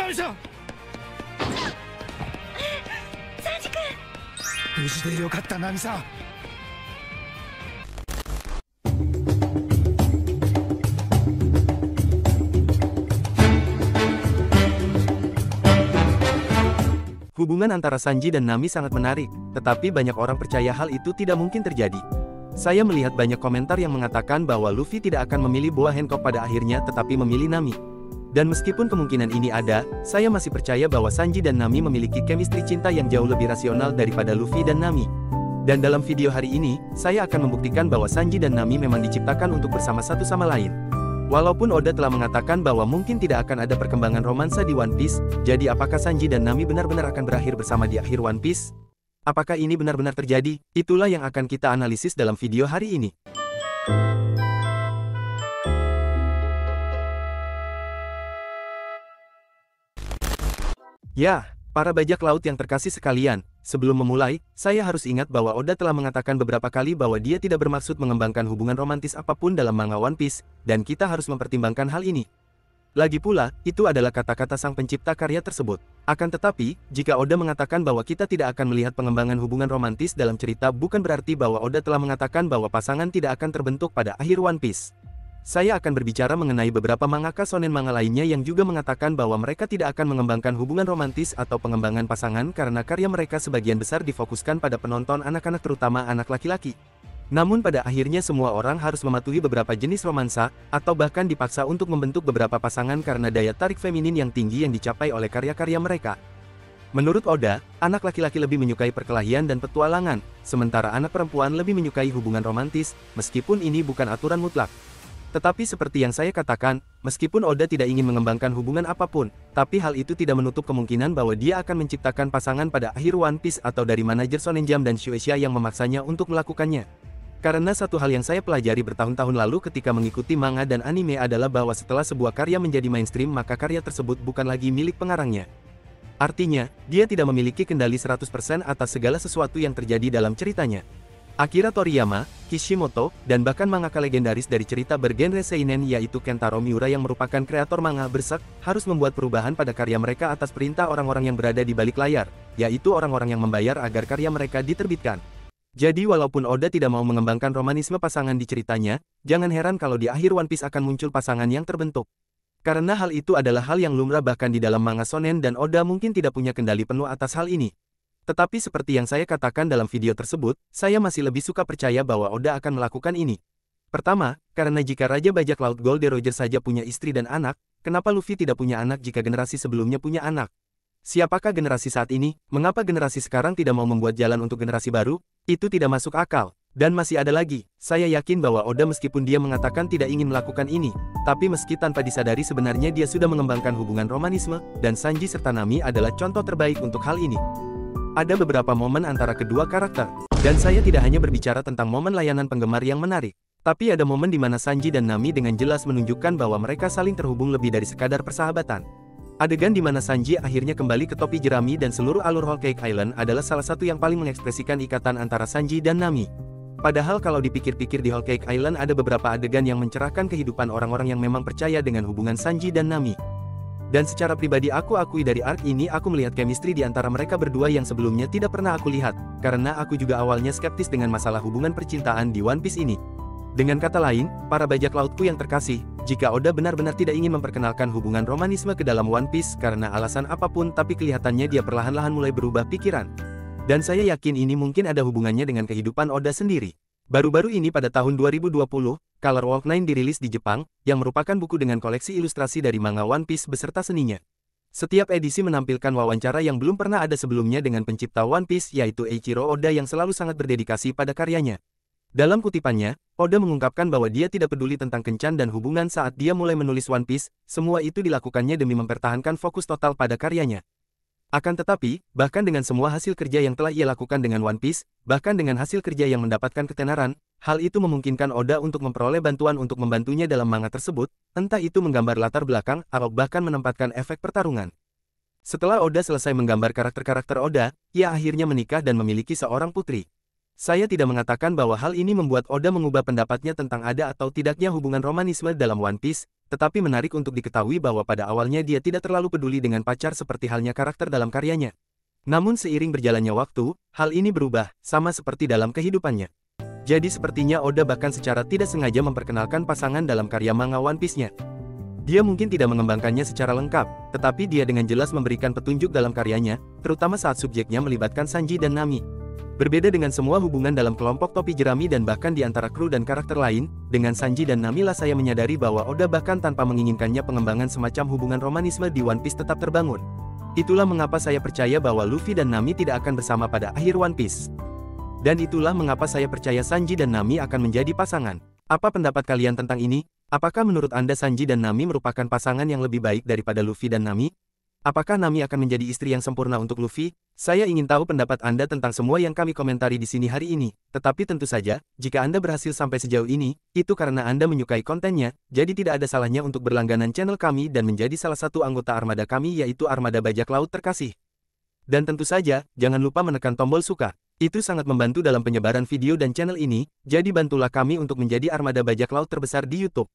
ナミさん、サンジ君、無事でよかった。ナミさん、Hubungan antara Sanji dan Nami sangat menarik, tetapi banyak orang percaya hal itu tidak mungkin terjadi. Saya melihat banyak komentar yang mengatakan bahwa Luffy tidak akan memilih buah Hancock pada akhirnya tetapi memilih Nami. Dan meskipun kemungkinan ini ada, saya masih percaya bahwa Sanji dan Nami memiliki chemistry cinta yang jauh lebih rasional daripada Luffy dan Nami. Dan dalam video hari ini, saya akan membuktikan bahwa Sanji dan Nami memang diciptakan untuk bersama satu sama lain. Walaupun Oda telah mengatakan bahwa mungkin tidak akan ada perkembangan romansa di One Piece, jadi apakah Sanji dan Nami benar-benar akan berakhir bersama di akhir One Piece? Apakah ini benar-benar terjadi? Itulah yang akan kita analisis dalam video hari ini. Ya, para bajak laut yang terkasih sekalian, sebelum memulai, saya harus ingat bahwa Oda telah mengatakan beberapa kali bahwa dia tidak bermaksud mengembangkan hubungan romantis apapun dalam manga One Piece, dan kita harus mempertimbangkan hal ini. Lagi pula, itu adalah kata-kata sang pencipta karya tersebut. Akan tetapi, jika Oda mengatakan bahwa kita tidak akan melihat pengembangan hubungan romantis dalam cerita, bukan berarti bahwa Oda telah mengatakan bahwa pasangan tidak akan terbentuk pada akhir One Piece. Saya akan berbicara mengenai beberapa mangaka shonen manga lainnya yang juga mengatakan bahwa mereka tidak akan mengembangkan hubungan romantis atau pengembangan pasangan karena karya mereka sebagian besar difokuskan pada penonton anak-anak, terutama anak laki-laki. Namun pada akhirnya semua orang harus mematuhi beberapa jenis romansa, atau bahkan dipaksa untuk membentuk beberapa pasangan karena daya tarik feminin yang tinggi yang dicapai oleh karya-karya mereka. Menurut Oda, anak laki-laki lebih menyukai perkelahian dan petualangan, sementara anak perempuan lebih menyukai hubungan romantis, meskipun ini bukan aturan mutlak. Tetapi seperti yang saya katakan, meskipun Oda tidak ingin mengembangkan hubungan apapun, tapi hal itu tidak menutup kemungkinan bahwa dia akan menciptakan pasangan pada akhir One Piece atau dari manajer Shonen Jump dan Shueisha yang memaksanya untuk melakukannya. Karena satu hal yang saya pelajari bertahun-tahun lalu ketika mengikuti manga dan anime adalah bahwa setelah sebuah karya menjadi mainstream maka karya tersebut bukan lagi milik pengarangnya. Artinya, dia tidak memiliki kendali 100% atas segala sesuatu yang terjadi dalam ceritanya. Akira Toriyama, Kishimoto, dan bahkan mangaka legendaris dari cerita bergenre seinen yaitu Kentaro Miura yang merupakan kreator manga Berserk, harus membuat perubahan pada karya mereka atas perintah orang-orang yang berada di balik layar, yaitu orang-orang yang membayar agar karya mereka diterbitkan. Jadi walaupun Oda tidak mau mengembangkan romanisme pasangan di ceritanya, jangan heran kalau di akhir One Piece akan muncul pasangan yang terbentuk. Karena hal itu adalah hal yang lumrah bahkan di dalam manga shonen dan Oda mungkin tidak punya kendali penuh atas hal ini. Tetapi seperti yang saya katakan dalam video tersebut, saya masih lebih suka percaya bahwa Oda akan melakukan ini. Pertama, karena jika Raja Bajak Laut Goldie Roger saja punya istri dan anak, kenapa Luffy tidak punya anak jika generasi sebelumnya punya anak? Siapakah generasi saat ini? Mengapa generasi sekarang tidak mau membuat jalan untuk generasi baru? Itu tidak masuk akal. Dan masih ada lagi, saya yakin bahwa Oda meskipun dia mengatakan tidak ingin melakukan ini, tapi meski tanpa disadari sebenarnya dia sudah mengembangkan hubungan romanisme, dan Sanji serta Nami adalah contoh terbaik untuk hal ini. Ada beberapa momen antara kedua karakter, dan saya tidak hanya berbicara tentang momen layanan penggemar yang menarik, tapi ada momen di mana Sanji dan Nami dengan jelas menunjukkan bahwa mereka saling terhubung lebih dari sekadar persahabatan. Adegan di mana Sanji akhirnya kembali ke topi jerami dan seluruh alur Whole Cake Island adalah salah satu yang paling mengekspresikan ikatan antara Sanji dan Nami. Padahal kalau dipikir-pikir di Whole Cake Island ada beberapa adegan yang mencerahkan kehidupan orang-orang yang memang percaya dengan hubungan Sanji dan Nami. Dan secara pribadi aku akui dari arc ini aku melihat chemistry di antara mereka berdua yang sebelumnya tidak pernah aku lihat, karena aku juga awalnya skeptis dengan masalah hubungan percintaan di One Piece ini. Dengan kata lain, para bajak lautku yang terkasih, jika Oda benar-benar tidak ingin memperkenalkan hubungan romanisme ke dalam One Piece karena alasan apapun tapi kelihatannya dia perlahan-lahan mulai berubah pikiran. Dan saya yakin ini mungkin ada hubungannya dengan kehidupan Oda sendiri. Baru-baru ini pada tahun 2020, Color Walk 9 dirilis di Jepang, yang merupakan buku dengan koleksi ilustrasi dari manga One Piece beserta seninya. Setiap edisi menampilkan wawancara yang belum pernah ada sebelumnya dengan pencipta One Piece yaitu Eiichiro Oda yang selalu sangat berdedikasi pada karyanya. Dalam kutipannya, Oda mengungkapkan bahwa dia tidak peduli tentang kencan dan hubungan saat dia mulai menulis One Piece, semua itu dilakukannya demi mempertahankan fokus total pada karyanya. Akan tetapi, bahkan dengan semua hasil kerja yang telah ia lakukan dengan One Piece, bahkan dengan hasil kerja yang mendapatkan ketenaran, hal itu memungkinkan Oda untuk memperoleh bantuan untuk membantunya dalam manga tersebut, entah itu menggambar latar belakang atau bahkan menempatkan efek pertarungan. Setelah Oda selesai menggambar karakter-karakter Oda, ia akhirnya menikah dan memiliki seorang putri. Saya tidak mengatakan bahwa hal ini membuat Oda mengubah pendapatnya tentang ada atau tidaknya hubungan romanisme dalam One Piece, tetapi menarik untuk diketahui bahwa pada awalnya dia tidak terlalu peduli dengan pacar seperti halnya karakter dalam karyanya. Namun seiring berjalannya waktu, hal ini berubah, sama seperti dalam kehidupannya. Jadi sepertinya Oda bahkan secara tidak sengaja memperkenalkan pasangan dalam karya manga One Piece-nya. Dia mungkin tidak mengembangkannya secara lengkap, tetapi dia dengan jelas memberikan petunjuk dalam karyanya, terutama saat subjeknya melibatkan Sanji dan Nami. Berbeda dengan semua hubungan dalam kelompok topi jerami dan bahkan di antara kru dan karakter lain, dengan Sanji dan Nami lah saya menyadari bahwa Oda bahkan tanpa menginginkannya pengembangan semacam hubungan romanisme di One Piece tetap terbangun. Itulah mengapa saya percaya bahwa Luffy dan Nami tidak akan bersama pada akhir One Piece. Dan itulah mengapa saya percaya Sanji dan Nami akan menjadi pasangan. Apa pendapat kalian tentang ini? Apakah menurut Anda Sanji dan Nami merupakan pasangan yang lebih baik daripada Luffy dan Nami? Apakah Nami akan menjadi istri yang sempurna untuk Luffy? Saya ingin tahu pendapat Anda tentang semua yang kami komentari di sini hari ini. Tetapi tentu saja, jika Anda berhasil sampai sejauh ini, itu karena Anda menyukai kontennya, jadi tidak ada salahnya untuk berlangganan channel kami dan menjadi salah satu anggota armada kami yaitu Armada Bajak Laut Terkasih. Dan tentu saja, jangan lupa menekan tombol suka. Itu sangat membantu dalam penyebaran video dan channel ini, jadi bantulah kami untuk menjadi armada bajak laut terbesar di YouTube.